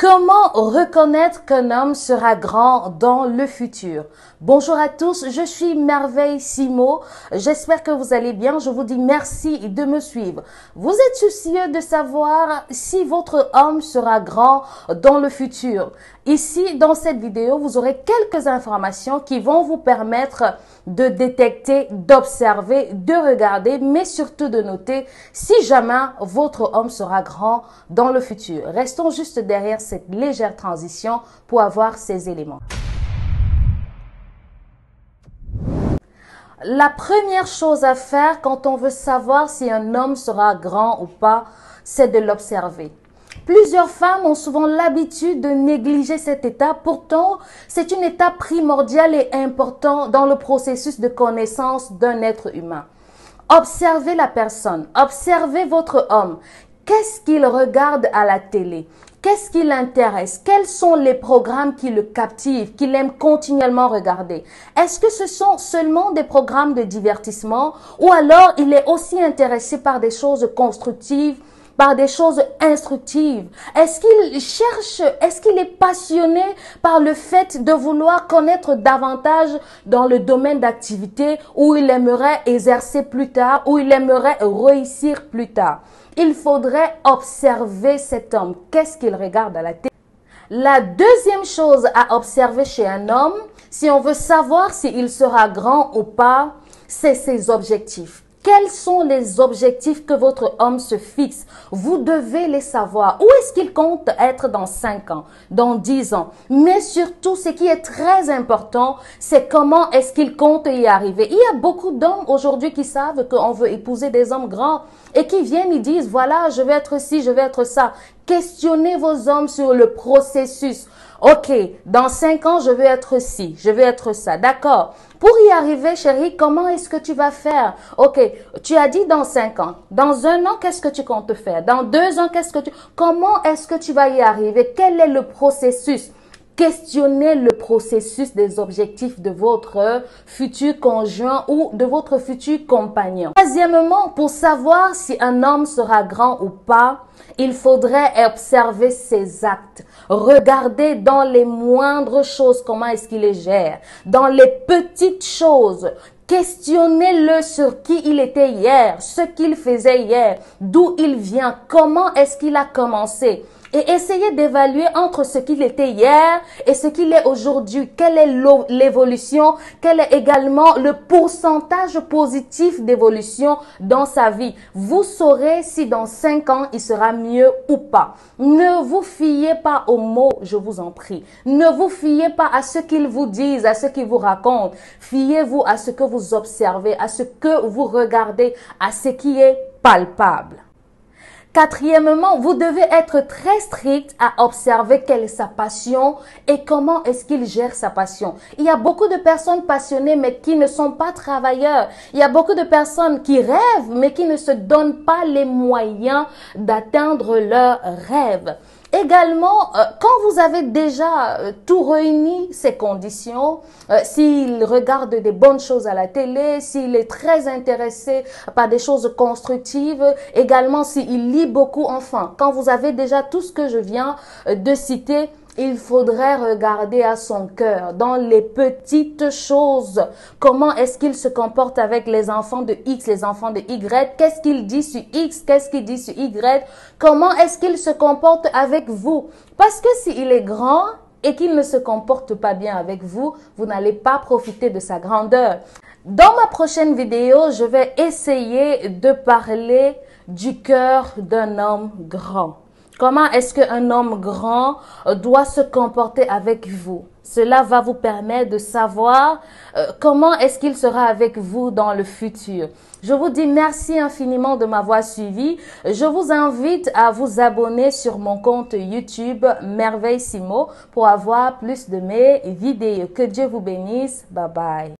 Comment reconnaître qu'un homme sera grand dans le futur? Bonjour à tous, je suis Merveille Simo. J'espère que vous allez bien. Je vous dis merci de me suivre. Vous êtes soucieux de savoir si votre homme sera grand dans le futur. Ici, dans cette vidéo, vous aurez quelques informations qui vont vous permettre de détecter, d'observer, de regarder, mais surtout de noter si jamais votre homme sera grand dans le futur. Restons juste derrière cette légère transition pour avoir ces éléments. La première chose à faire quand on veut savoir si un homme sera grand ou pas, c'est de l'observer. Plusieurs femmes ont souvent l'habitude de négliger cette étape. Pourtant, c'est une étape primordiale et importante dans le processus de connaissance d'un être humain. Observez la personne, observez votre homme. Qu'est-ce qu'il regarde à la télé? Qu'est-ce qui l'intéresse? Quels sont les programmes qui le captivent, qu'il aime continuellement regarder? Est-ce que ce sont seulement des programmes de divertissement ou alors il est aussi intéressé par des choses constructives, par des choses instructives? Est-ce qu'il cherche, est-ce qu'il est passionné par le fait de vouloir connaître davantage dans le domaine d'activité où il aimerait exercer plus tard, où il aimerait réussir plus tard? Il faudrait observer cet homme. Qu'est-ce qu'il regarde à la télé? La deuxième chose à observer chez un homme, si on veut savoir s'il sera grand ou pas, c'est ses objectifs. Quels sont les objectifs que votre homme se fixe? Vous devez les savoir. Où est-ce qu'il compte être dans 5 ans, dans 10 ans? Mais surtout, ce qui est très important, c'est comment est-ce qu'il compte y arriver. Il y a beaucoup d'hommes aujourd'hui qui savent qu'on veut épouser des hommes grands et qui viennent, ils disent, voilà, je vais être ci, je vais être ça. Questionnez vos hommes sur le processus. Ok, dans 5 ans, je vais être ci, je vais être ça. D'accord. Pour y arriver, chérie, comment est-ce que tu vas faire? Ok, tu as dit dans 5 ans. Dans 1 an, qu'est-ce que tu comptes faire? Dans 2 ans, comment est-ce que tu vas y arriver? Quel est le processus? Questionnez le processus des objectifs de votre futur conjoint ou de votre futur compagnon. Troisièmement, pour savoir si un homme sera grand ou pas, il faudrait observer ses actes. Regardez dans les moindres choses comment est-ce qu'il les gère. Dans les petites choses. Questionnez-le sur qui il était hier, ce qu'il faisait hier, d'où il vient, comment est-ce qu'il a commencé. Et essayez d'évaluer entre ce qu'il était hier et ce qu'il est aujourd'hui. Quelle est l'évolution? Quel est également le pourcentage positif d'évolution dans sa vie? Vous saurez si dans 5 ans, il sera mieux ou pas. Ne vous fiez pas aux mots, je vous en prie. Ne vous fiez pas à ce qu'ils vous disent, à ce qu'ils vous racontent. Fiez-vous à ce que vous observez, à ce que vous regardez, à ce qui est palpable. Quatrièmement, vous devez être très strict à observer quelle est sa passion et comment est-ce qu'il gère sa passion. Il y a beaucoup de personnes passionnées mais qui ne sont pas travailleurs. Il y a beaucoup de personnes qui rêvent mais qui ne se donnent pas les moyens d'atteindre leurs rêves. Également, quand vous avez déjà tout réuni, ces conditions, s'il regarde des bonnes choses à la télé, s'il est très intéressé par des choses constructives, également s'il lit beaucoup, enfin, quand vous avez déjà tout ce que je viens de citer, il faudrait regarder à son cœur, dans les petites choses. Comment est-ce qu'il se comporte avec les enfants de X, les enfants de Y? Qu'est-ce qu'il dit sur X? Qu'est-ce qu'il dit sur Y? Comment est-ce qu'il se comporte avec vous? Parce que s'il est grand et qu'il ne se comporte pas bien avec vous, vous n'allez pas profiter de sa grandeur. Dans ma prochaine vidéo, je vais essayer de parler du cœur d'un homme grand. Comment est-ce qu'un homme grand doit se comporter avec vous? Cela va vous permettre de savoir comment est-ce qu'il sera avec vous dans le futur. Je vous dis merci infiniment de m'avoir suivi. Je vous invite à vous abonner sur mon compte YouTube Merveille Simo pour avoir plus de mes vidéos. Que Dieu vous bénisse. Bye bye.